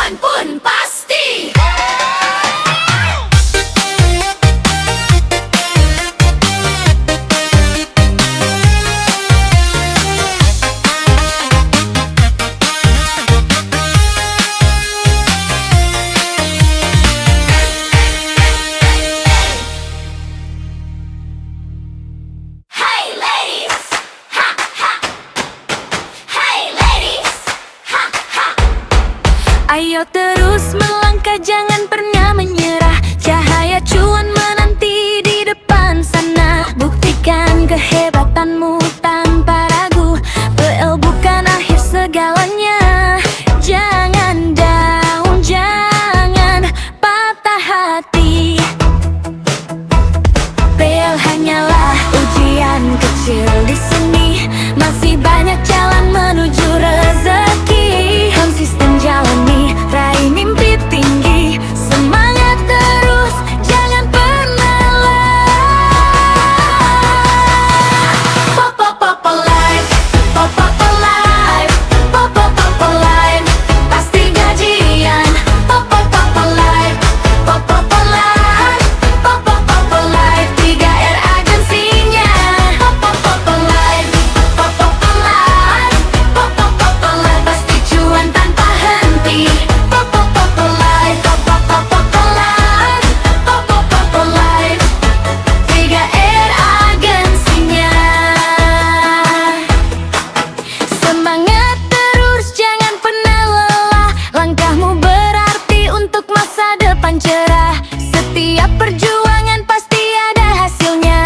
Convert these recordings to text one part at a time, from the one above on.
cuan pun pasti. Ayo terus melangkah, jangan pernah menyerah. Cahaya cuan menanti di depan sana. Buktikan kehebatanmu tanpa ragu. PL bukan akhir segalanya. Jangan down, jangan patah hati. PL hanyalah ujian kecil di sini. Masih banyak jalan menuju rezeki. Konsisten jalani, raih mimpi tinggi. Semangat terus, jangan pernah lelah. Pop pop pop alive, pop pop alive, pop pop pop alive, pasti gajian. Pop pop pop alive, pop pop alive, pop pop pop alive, 3R agensinya. Pop pop pop alive, pop pop alive, pop pop pop alive, pasti cuan tanpa henti. Pop pop pop alive, pop pop pop alive, pop pop pop alive, 3R agensinya. Semangat terus, jangan pernah lelah. Langkahmu berarti untuk masa depan cerah. Setiap perjuangan pasti ada hasilnya.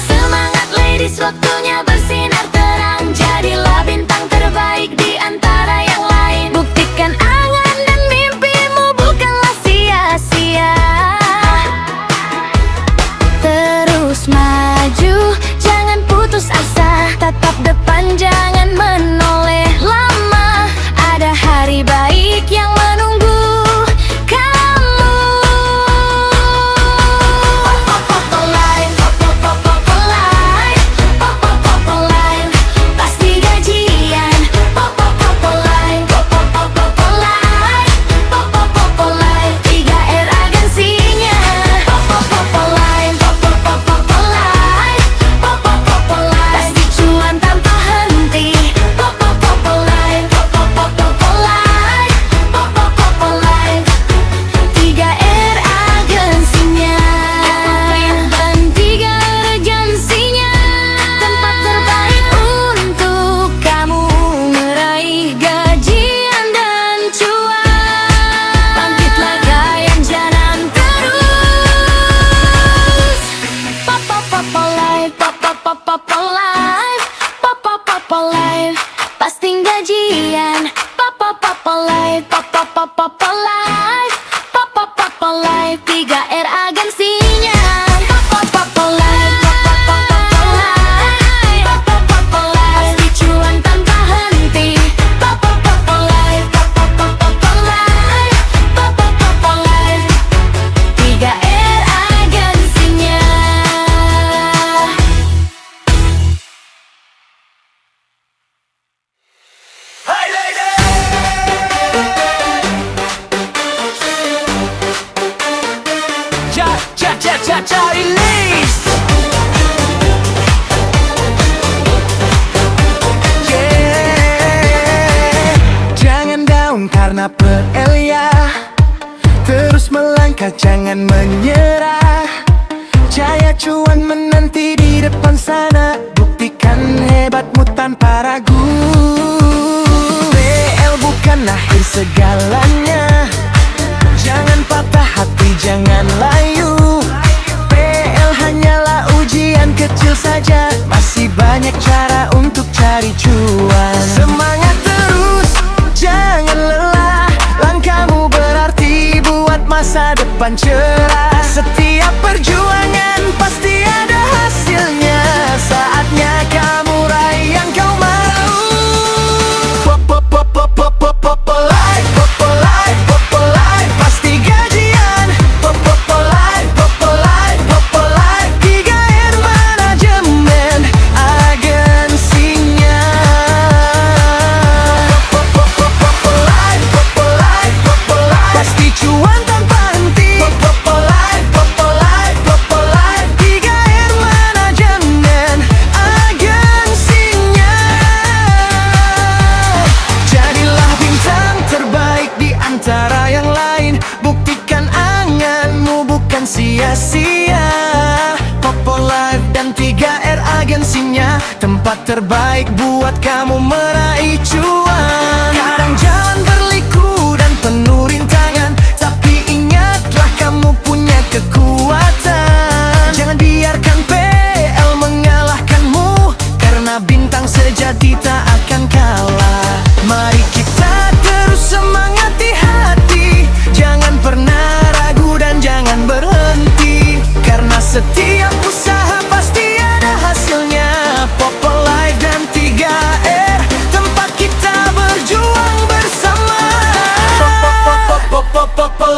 Semangat ladies, waktunya bersinar terang. Jadilah bintang terbaik di antara yang lain. Buktikan angan dan mimpimu bukanlah sia-sia. Terus maju, jangan putus asa. Tatap depan, jangan menoleh lama. Ada hari baik yang menunggu kamu. Pop pop pop alive, pop pop pop alive, pop pop pop alive, pasti gajian. Pop pop pop alive, pop pop pop alive, pop pop pop alive, 3R agensinya. Pop pop pop alive, pop pop pop alive, pop pop pop alive, pasti cuan tanpa henti. Pop pop pop alive, pop pop pop alive, pop pop pop alive, 3R agensinya. Dan 3R agensinya, tempat terbaik untuk kamu meraih gajian dan cuan. Bangkitlah kalian, jangan terus. Pop pop pop alive, pop pop pop alive, pop pop pop alive, pasti gajian. Pop pop pop alive, pop pop pop alive, pop pop pop alive, 3R agensinya. Pop pop pop alive, pop pop alive, pop pop pop alive, pasti cuan tanpa henti. Pop pop pop alive, pop pop alive, pop pop alive, 3R agensinya. Cari list. Yeah. Jangan down karena PL ya. Terus melangkah, jangan menyerah. Cahaya cuan menanti di depan sana. Buktikan hebatmu tanpa ragu. PL bukan akhir segalanya. Jangan patah hati, jangan layu. PL hanyalah ujian kecil saja. Masih banyak cara untuk cari cuan. Semangat terus, jangan lelah. Langkahmu berarti buat masa depan cerah. Setiap perjuangan pasti ada hasilnya. Saatnya kamu raih yang kau mau. Pop pop pop pop pop pop pop alive, pop alive, pop alive, pasti gajian. Pop pop alive, pop alive, pop alive, 3R manajemen agensinya. Pop pop pop pop alive, pop alive, pop antara yang lain. Buktikan anganmu bukan sia-sia. Popo Live dan 3R agensinya, tempat terbaik buat kamu meraih cuan. Kadang jalan berliku dan penuh rintangan, tapi ingatlah kamu punya kekuatan. Jangan biarkan PL mengalahkanmu, karena bintang sejati tak akan kalah. Mari kita terus semangati hati, jangan pernah ragu dan jangan berhenti, karena setiap usaha pasti ada hasilnya. Popo Live dan 3R, tempat kita berjuang bersama. Popo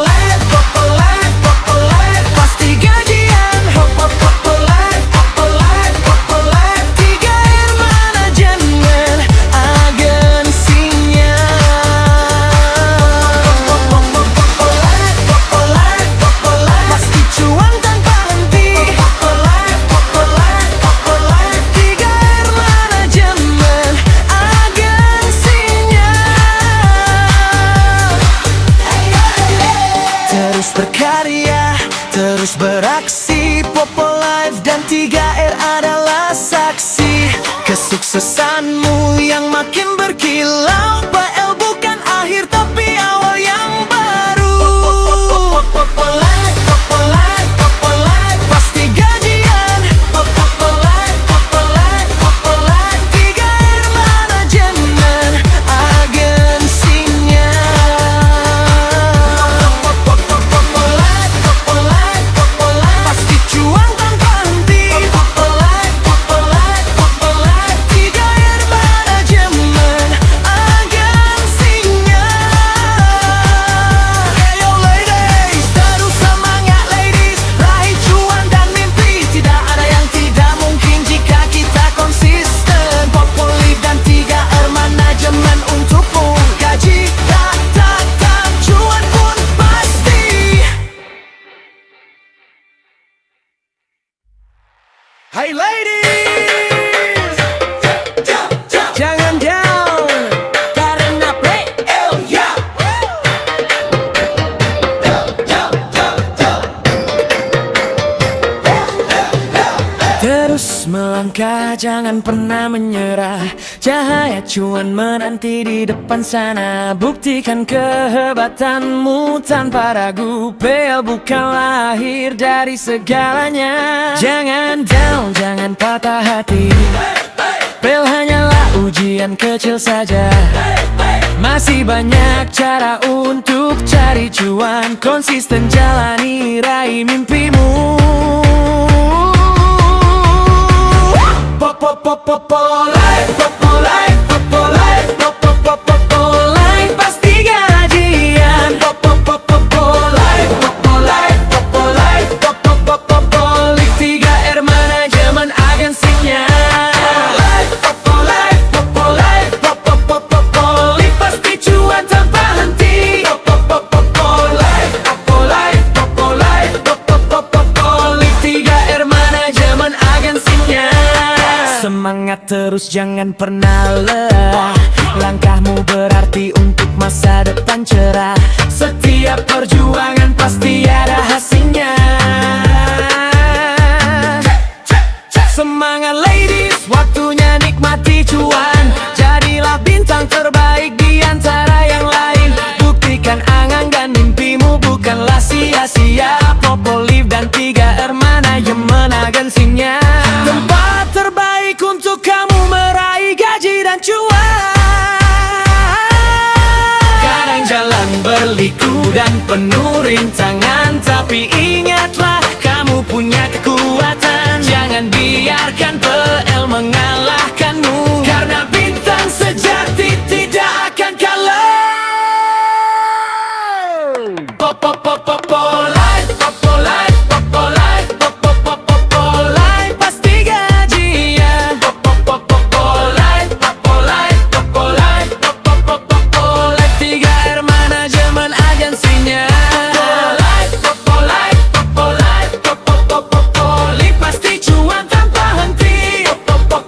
Live, Popo Live, Popo Live, pasti gajian. Popo Live, Popo Live, Popo Live, 3R manajemen agensinya. Popo Live, Popo Live, Popo Live, pasti cuan tanpa henti. Popo Live, Popo Live, Popo Live, 3R manajemen agensinya. Terus berkarya, terus beraksi. Popo Live dan 3R adalah saksi kesuksesanmu yang makin berkilau. PL bukan akhir tapi awal yang baru. Popo Live, Popo Live, Popo Live, pasti gajian. Popo Live, Popo Live, Popo Live, 3R manajemen agensinya. Popo Live, Popo Live, Popo Live, pasti cuan tanpa henti. Popo Live, Popo Live, Popo Live, 3R manajemen agensinya. Hey yo ladies, terus semangat ladies, raih cuan dan mimpi. Tidak ada yang tidak mungkin jika kita konsisten. Popo Live dan 3R manajemen untukmu, gaji tak tetap, cuan pun pasti. Hey ladies, jangan down, karena PL ya. Terus melangkah, jangan pernah menyerah. Cahaya cuan menanti di depan sana. Buktikan kehebatanmu tanpa ragu. PL bukan lahir dari segalanya. Jangan down, jangan patah hati. PL hanyalah ujian kecil saja. Masih banyak cara untuk cari cuan. Konsisten jalani, raih mimpimu. Popo Live, Popo Live, Popo Live, Popo Live, pasti gajian. Popo Live, Popo Live, Popo Live, Popo Live, 3R manajemen agensinya. Popo Live, Popo Live, Popo Live, pasti cuan tanpa henti. Popo Live, Popo Live, Popo Live, Popo Live, 3R manajemen agensinya. Semangat terus, jangan pernah lelah. Langkahmu berarti untuk masa depan cerah. Setiap perjuangan pasti ada hasilnya. Semangat ladies, waktunya nikmati cuan. Jadilah bintang terbaik di antara yang lain. Buktikan angan dan mimpimu bukanlah sia-sia. Popo Live dan 3R manajemen agensinya, tempat terbaik untuk kamu meraih gaji dan cuan. Kadang jalan berliku dan penuh rintangan, tapi ingatlah kamu punya kekuatan. Jangan biarkan PL mengalahkanmu, karena bintang sejati tidak akan kalah. Popo Live, Popo Live, Popo Live, Popo Live, pasti gajian. Popo Live, Popo Live, Popo Live, Popo Live, 3R manajemen agensinya. Popo Live, Popo Live, Popo Live, pasti cuan tanpa henti. Popo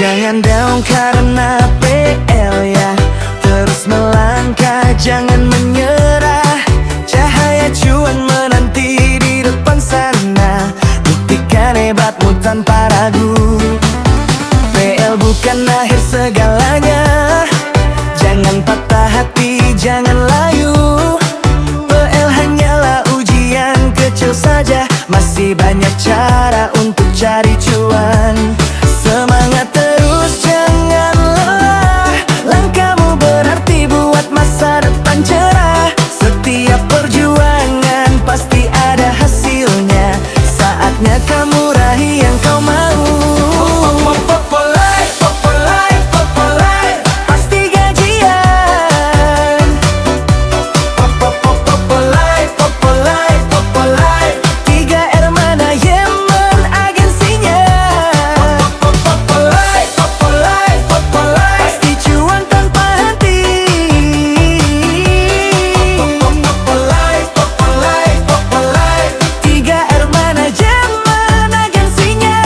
Jangan down karena PL ya, terus melangkah jangan menyerah. Cahaya cuan menanti di depan sana, buktikan hebatmu tanpa ragu. PL bukan akhir segalanya, jangan patah hati, jangan layu. PL hanyalah ujian kecil saja, masih banyak cara untuk cari cuan. Semangat terus, jangan lelah, langkahmu berarti buat masa depan cerah. Setiap perjuangan pasti ada hasilnya, saatnya kamu raih yang kau mau. Pasti gajian. Tiga R manajemen agensinya. Pasti cuan tanpa henti. Tiga R manajemen agensinya.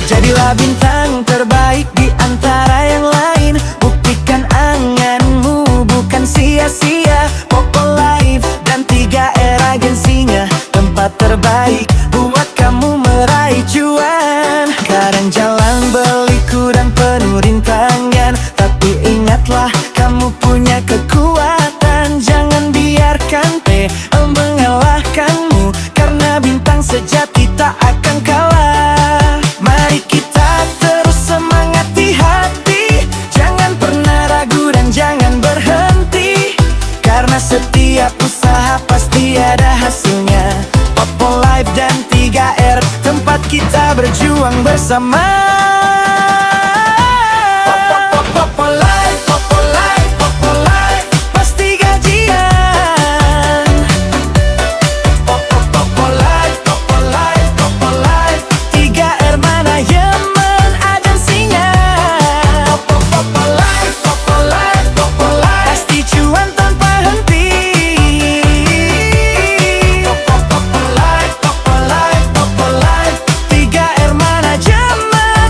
Jadilah bintang terbaik di antara yang lain, buktikan anganmu bukan sia-sia. Popolive dan 3R agensinya, tempat terbaik buat kamu meraih cuan. Kadang jalan berliku dan penuh rintangan, tapi ingatlah kamu punya kekuatan. Jangan biarkan PL mengalahkanmu, karena bintang sejati tak akan kalah. Mari kita terus semangati hati, jangan pernah ragu dan jangan berhenti, karena setiap usaha pasti ada hasilnya. Popolive dan 3R, tempat kita berjuang bersama. Popolive, pasti gajian. Popolive, 3R manajemen agensinya. Popolive, pasti cuan tanpa henti. Popolive, 3R manajemen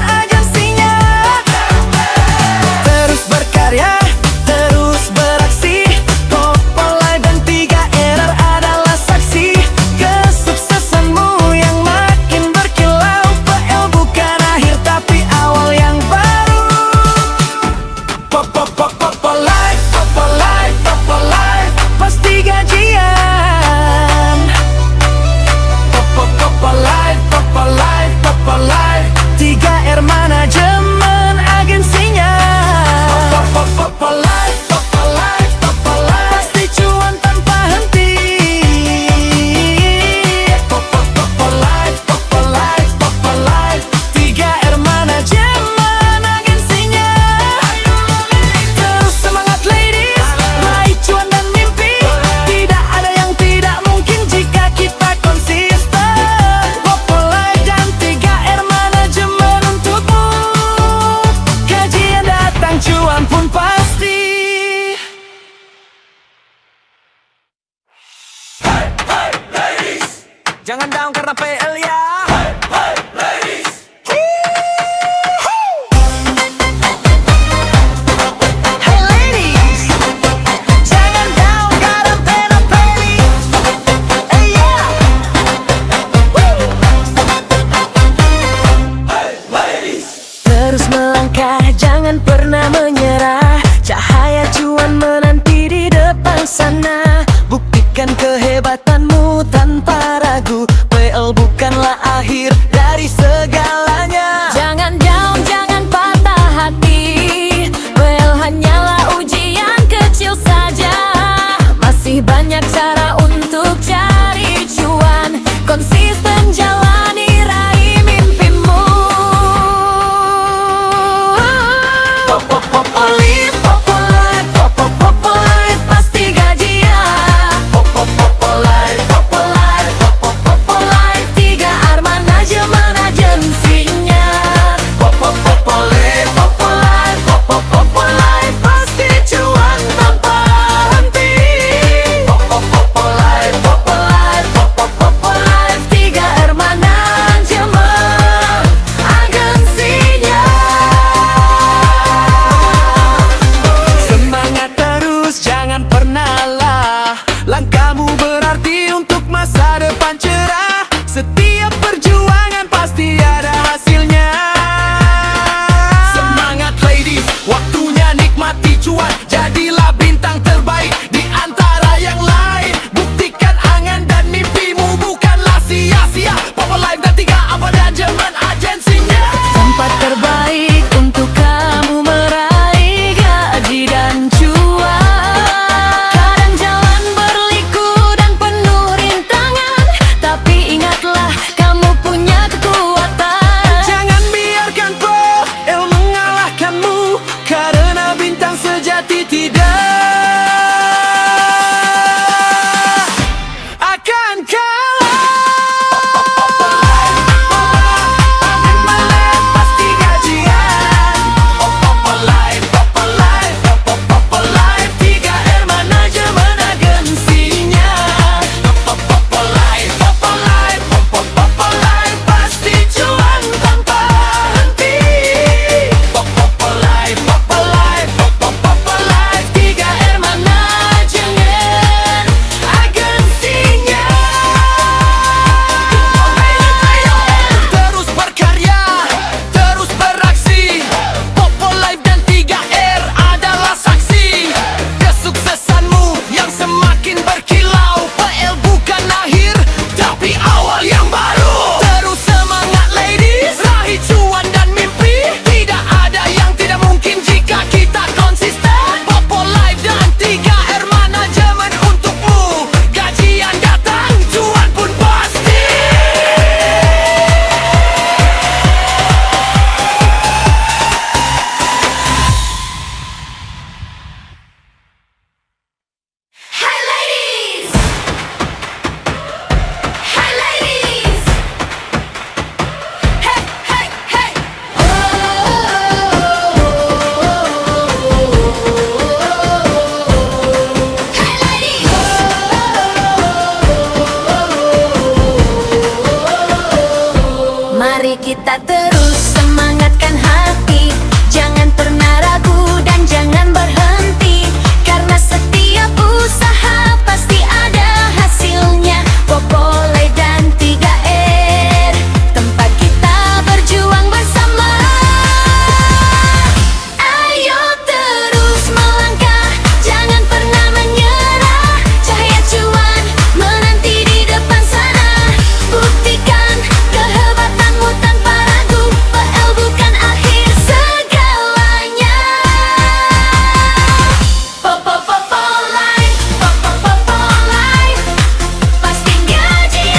manajemen agensinya. Tempat terbaik untuk kamu meraih gaji dan cuan. Kadang jalan berliku dan penuh rintangan, tapi ingatlah kamu punya kekuatan. Jangan biarkan PL mengalahkanmu, karena bintang sejati tidak akan kalah. Pasti gajian. Life 3R manajemen agensinya. Life pasti cuan tanpa henti. Life 3R manajemen agensinya. Terus berkarya, terus beraksi. Popo Life dan 3R adalah saksi kesuksesanmu yang semakin berkilau. PL bukan akhir, tapi awal yang baru. Terus semangat ladies, raih cuan dan mimpi. Tidak ada yang tidak mungkin jika kita konsisten. Popo Life dan 3R manajemen untukmu. Gajian datang, cuan pun pasti. Hey ladies! Hey ladies! Hey, hey, hey! Hey ladies! Mari kita terus semangatkan hati. Jangan pernah ragu dan jangan berhenti, karena setiap usaha pasti ada hasilnya. Popo Life dan 3R, tempat kita berjuang bersama. Ayo terus melangkah, jangan pernah menyerah. Cahaya cuan menanti di depan sana. Buktikan kehebatanmu tanpa ragu. PL bukan akhir segalanya. Popo Life, Popo Life, pasti gajian.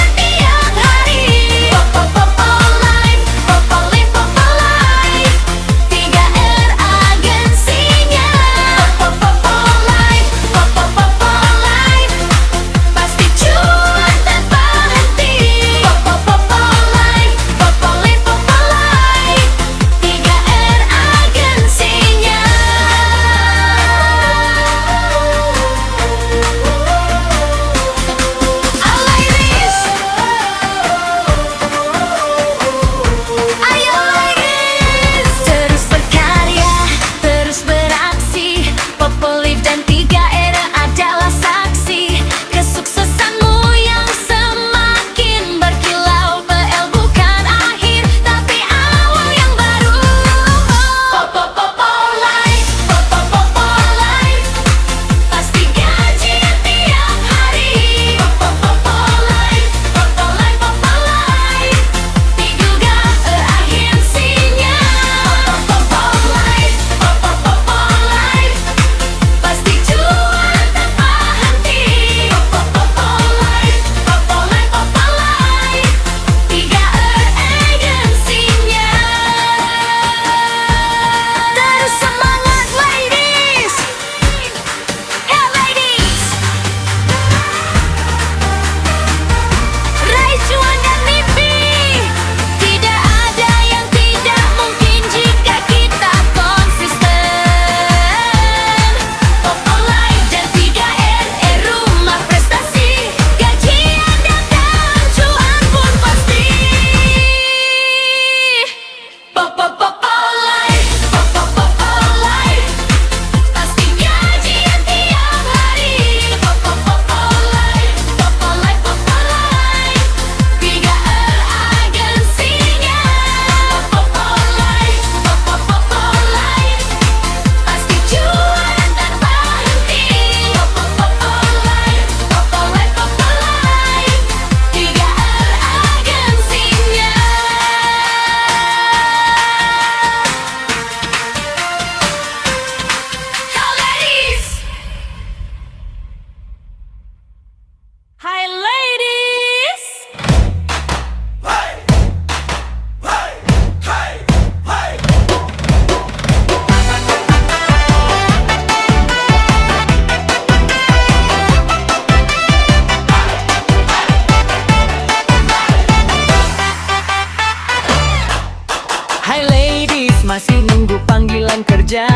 Hai ladies, masih nunggu panggilan kerja?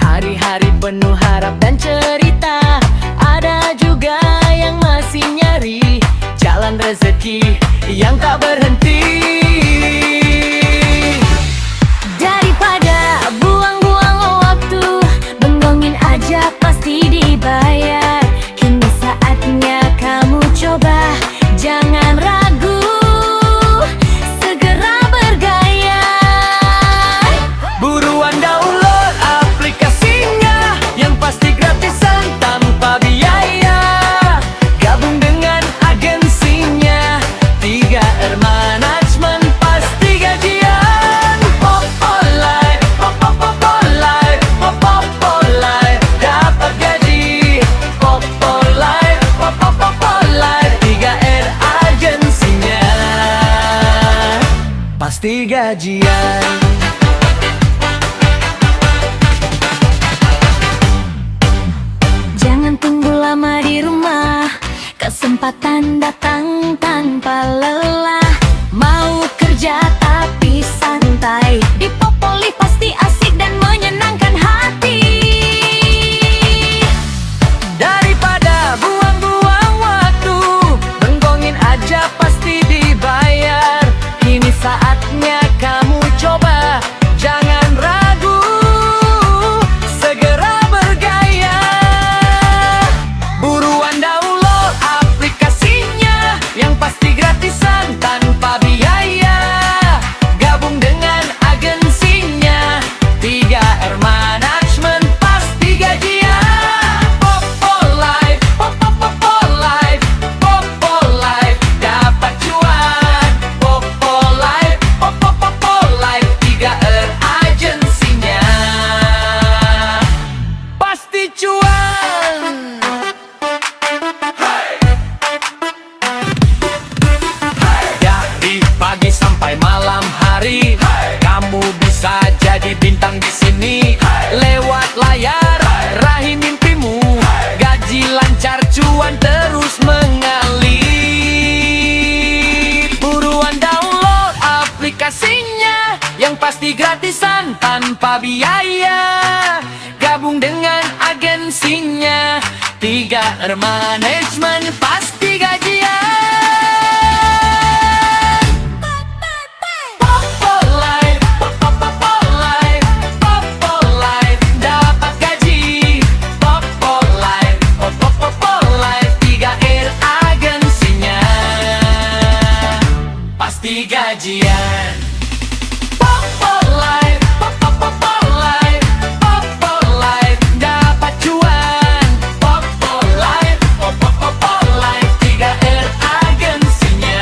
Hari-hari penuh harap dan cerita. Ada juga yang masih nyari jalan rezeki yang tak berhenti. Daripada buang-buang waktu, benggongin aja pasti dibayar. Kini saatnya kamu coba, jangan ragu, segera bergaya. Buruan download aplikasinya, yang pasti gratisan tanpa biaya. Gabung dengan agensinya, 3R Management pasti gajian. Popolite, Popolite, Popolite, dapat gaji. Popolite, Popolite, 3R agensinya pasti gajian. Jangan tunggu lama di rumah, kesempatan datang tanpa lelah. Mau kerja tapi santai, di Popoli pasti asik dan menyenangkan hati. Daripada buang-buang waktu, benggongin aja pasti dibayar. Kini saatnya kamu coba, jangan ragu, segera bergaya. Buruan download aplikasinya, yang pasti gratisan tanpa biaya. Gabung dengan agensinya, 3R Management pasti gajian. Popolite, Popolite, Popolite, dapat cuan. Popolite, Popolite, 3R agensinya pasti cuan. Dari pagi sampai malam hari, kamu bisa jadi bintang di sini. Lewat layar, raih mimpimu, gaji lancar, cuan terus mengalir. Buruan download aplikasinya, yang pasti gratisan tanpa biaya. Gabung dengan agensinya, 3R Management pasti gajian. Popolite, Popolite, Popolite, dapat gaji. Popolite, Popolite, 3R agensinya pasti gajian. Popolite, Popolite, Popolite, dapat cuan. Popolite, Popolite, 3R agensinya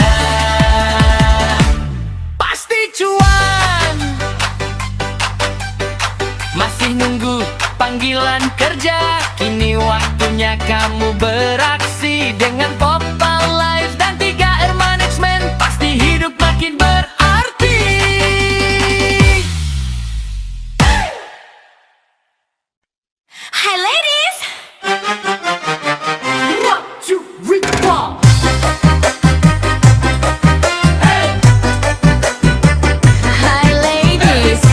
pasti cuan. Masih nunggu panggilan kerja? Kini waktunya kamu beraksi. Dengan Popolite dan 3R Management, pasti hidup makin berarti. Hi ladies, Hai ladies,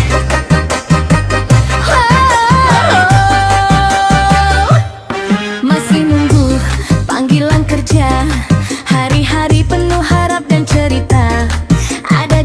masih nunggu panggilan kerja? Hari-hari penuh harap dan cerita. Ada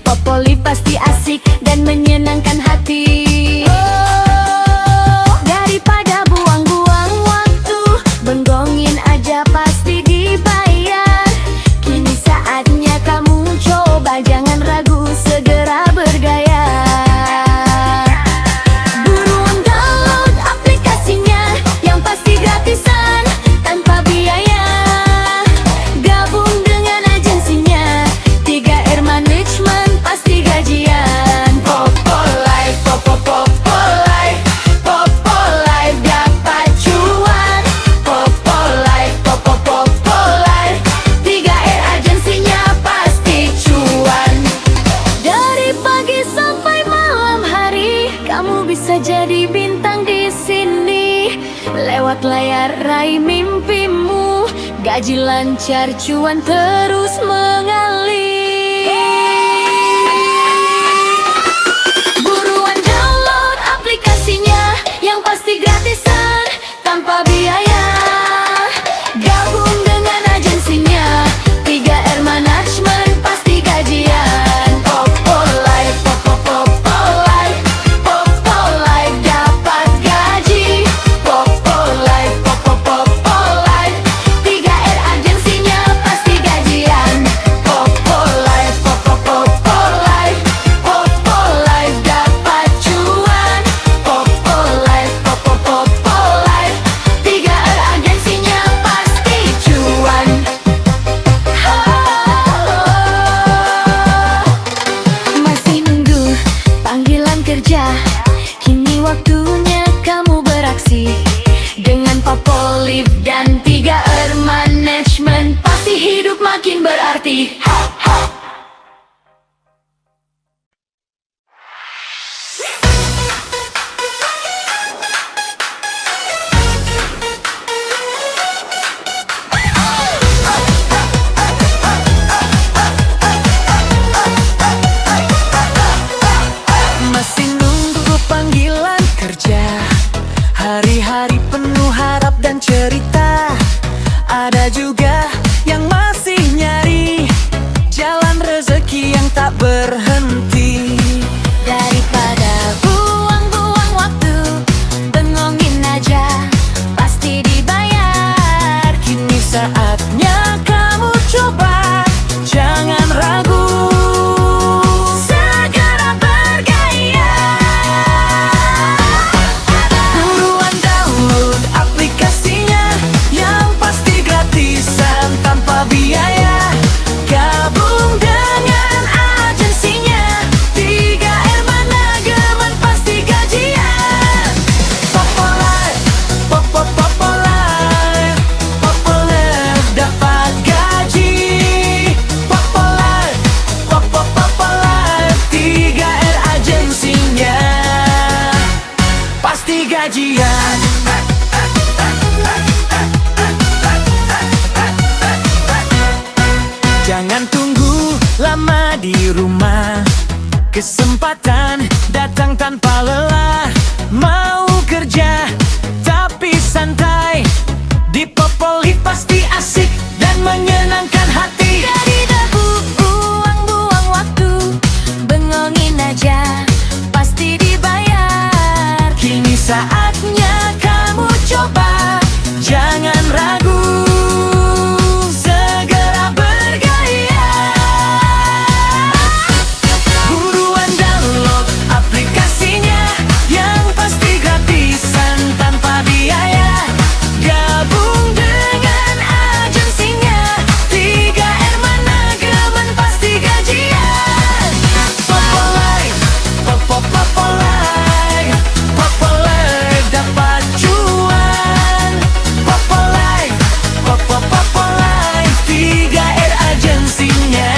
Popoli pasti asik dan menyenangkan hati. Daripada buang-buang waktu, benggongin aja pasti dibayar. Kini saatnya kamu coba, jangan ragu, segera bergaya. Buruan download aplikasinya, yang pasti gratisan, tanpa biaya. Gabung dengan agensinya, 3R Management pasti gajian. Popolive, Popolive, Popolive dapat cuan. Popolive, Popolive, 3R agensinya pasti cuan. Dari pagi sampai malam hari, kamu bisa jadi bintang di sini. Lewat layar raih mimpimu, gaji lancar, cuan terus mengalir. Buruan download aplikasinya, yang pasti gratisan, tanpa biaya. Gabung dengan agensinya, 3R Management pasti gajian. Popolive, Popolive, Popolive dapat gaji. Popolive, Popolive, 3R agensinya pasti gajian. Popolive, Popolive, Popolive dapat cuan. Popolive, Popolive, 3R agensinya pasti cuan. Masih nunggu panggilan kerja? Kini waktunya kamu beraksi. Dengan Popolive dan 3R Management, pasti hidup makin berarti. Masih nunggu panggilan kerja, hari-hari penuh harap dan cerita. Ada juga yang masih nyari jalan rezeki yang tak berhenti. Daripada buang-buang waktu, bengongin aja, pasti dibayar. Kini saatnya kamu coba, jangan ragu, Segera bergaya. buruan download aplikasinya, yang pasti gratisan, tanpa biaya. Gabung dengan agensinya, 3R Manajemen pasti gajian. Popolive, Popolive, Popolive dapat gaji. Popolive, Popolive, 3R agensinya pasti gajian. Jangan tunggu lama di rumah, kesempatan datang tanpa lelah. Mau kerja tapi santai, di Popolive pasti asik dan menyenangkan hati. Daripada buang-buang waktu, bengongin aja, pasti dibayar. Kini saatnya kamu coba, jangan ragu, segera bergaya. Buruan download aplikasinya, yang pasti gratisan, tanpa biaya. Gabung dengan agensinya, 3R Manajemen pasti gajian. Popolive, Popolive, Popolive dapat cuan. Popolive, Popolive, 3R agensinya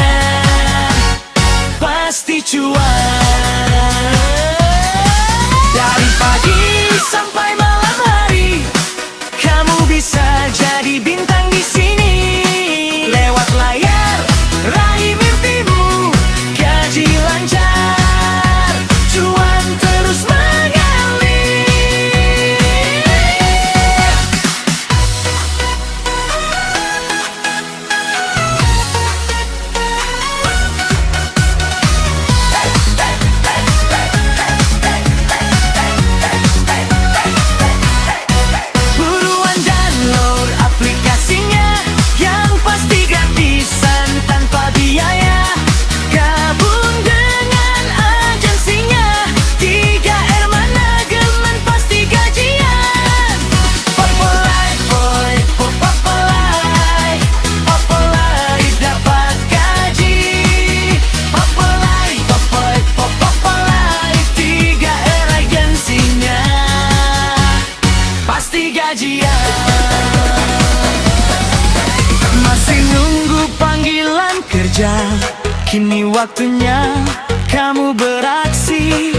pasti cuan. Dari pagi sampai malam hari, kamu bisa jadi bintang di sini. Lewat layar raih mimpimu, gaji lancar, cuan terus mengalir. waktunya kamu beraksi.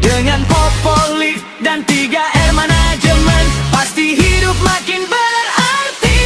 Dengan Popoliv dan 3R manajemen, pasti hidup makin berarti.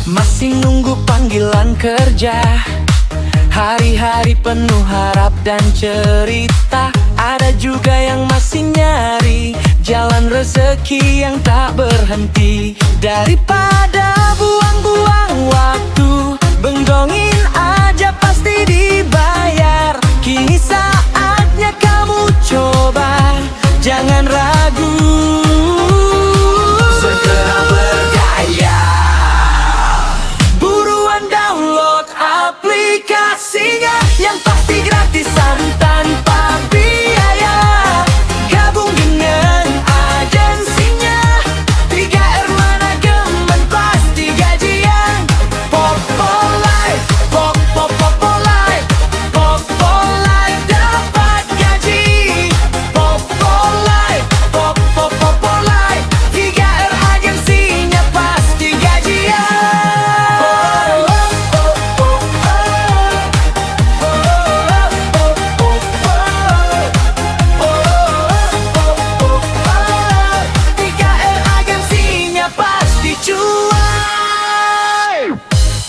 Masih nunggu panggilan kerja, hari-hari penuh harap dan cerita. Ada juga yang masih nyari jalan rezeki yang tak berhenti. Daripada buang-buang waktu, benggongin aja pasti dibayar. Kini saatnya kamu coba, jangan ragu. Segera bergaya, download aplikasinya yang pasti gratisan tanpa biaya. Gabung dengan agensinya, 3R manajemen pasti gajian. Popoliv, Popoliv, Popoliv dapat gaji. Popoliv, Popoliv, 3R agensinya pasti gajian.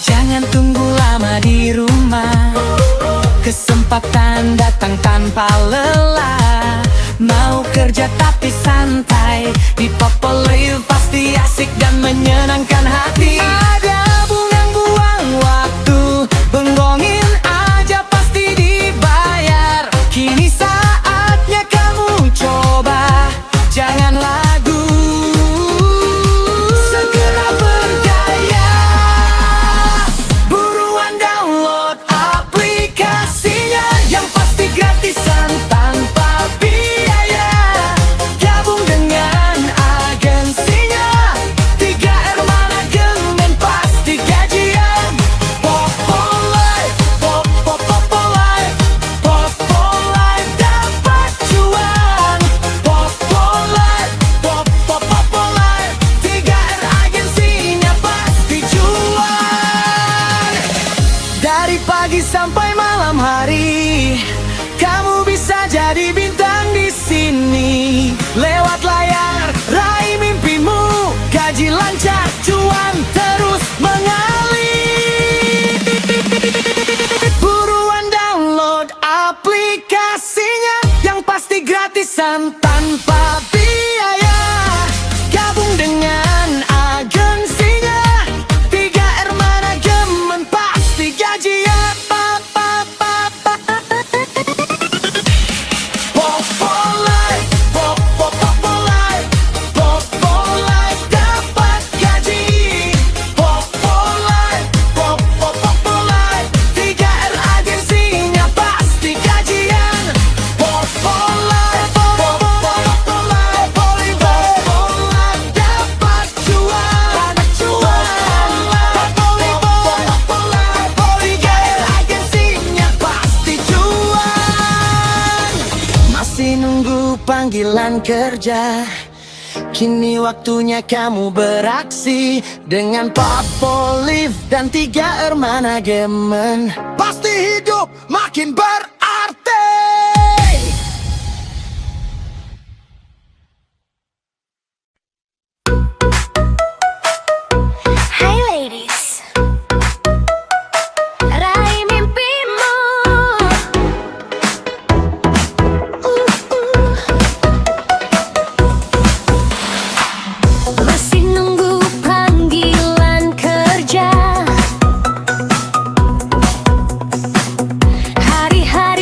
Jangan tunggu lama di rumah, kesempatan datang tanpa lelah. Mau kerja tapi santai, di Popoliv pasti asik dan menyenangkan hati. Ada buang waktu, benggongin aja pasti dibayar. Kini saatnya kamu coba, jangan lagu. Segera bergaya, buruan download aplikasinya yang pasti gratisan tanpa biaya. Gabung dengan agensinya, 3R manajemen pasti gajian. Popoliv, Popoliv, Popoliv dapat cuan. Popoliv, Popoliv, 3R agensinya pasti cuan. Dari pagi sampai malam hari, kamu bisa jadi bintang di sini. Lewat layar, raih mimpimu, gaji lancar, cuan terus mengalir. Buruan download aplikasinya yang pasti gratisan tanpa biaya. Gabung dengan agensinya, 3R manajemen pasti gajian. Popoliv, Popoliv, Popoliv dapat gaji. Popoliv, Popoliv, 3R agensinya pasti gajian. Popoliv, Popoliv, Popoliv dapat cuan. Popoliv, Popoliv, 3R agensinya pasti cuan. Masih nunggu panggilan kerja, kini waktunya kamu beraksi. Dengan Popoliv dan 3R manajemen, pasti hidup makin berarti. Hai ladies, raih mimpimu. Masih nunggu panggilan kerja, hari-hari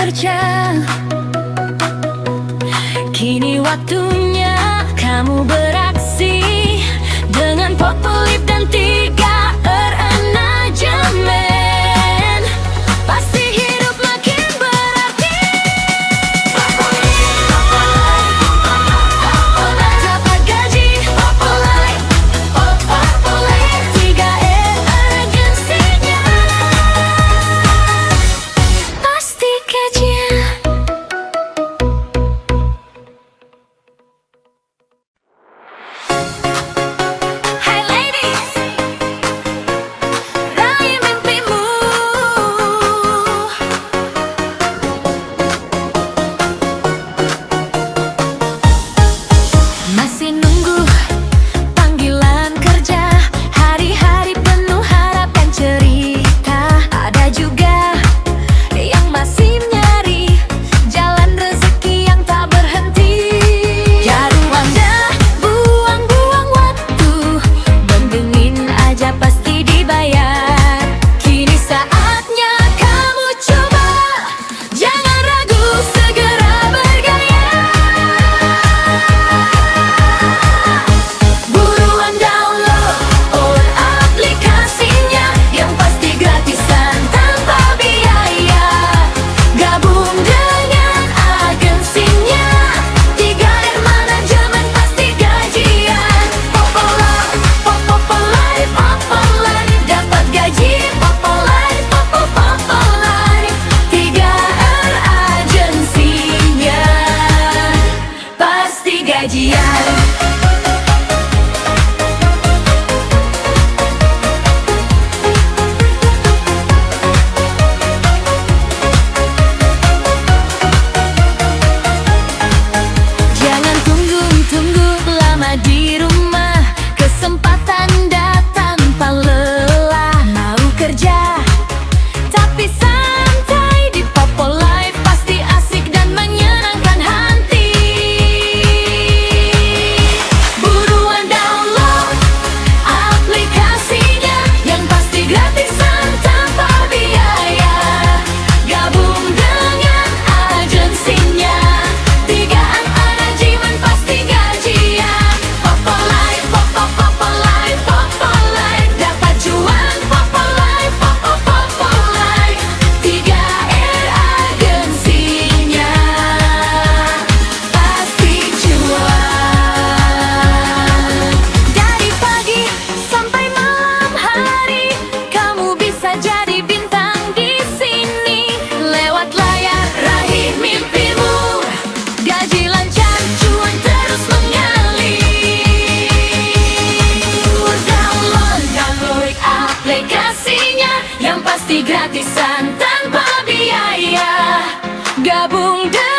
kerja. Kini waktunya kamu beraksi dengan Popolip dan 3R Anajemen. Pasti hidup makin berarti. Dapat gaji Popolip, 3R agensinya. Pasti gajian. Hai ladies, raih mimpimu. Masih nunggu panggilan kerja, hari-hari penuh harapan cerita. Ada juga yang masih nyari jalan rezeki yang tak berhenti. Jarum Anda buang-buang waktu, mendingin aja pasti dibayar. Kini saatnya kamu coba, jangan ragu, segera bergaya. Buruan download aplikasinya, yang pasti gratisan tanpa biaya. Gabung dengan agensinya, 3R Manajemen pasti gajian. Popolip, dapat gaji Popolip, 3R agensinya pasti gajian. Jangan tunggu lama di rumah, kesempatan datang tanpa lelah. Mau kerja tapi santai di Popolip, pasti asik dan menyenangkan hati. Buruan download aplikasinya, yang pasti gratisan tanpa biaya. Gabung dengan agensinya, 3R Anajemen pasti gajian. Popolip, dapat cuan Popolip, 3R agensinya pasti cuan. Dari pagi sampai malam hari, kamu bisa jadi bintang di sini. Lewat layar raih mimpimu, gaji lancar, cuan terus mengalir. Download aplikasinya, yang pasti gratisan tanpa biaya. Gabung dengan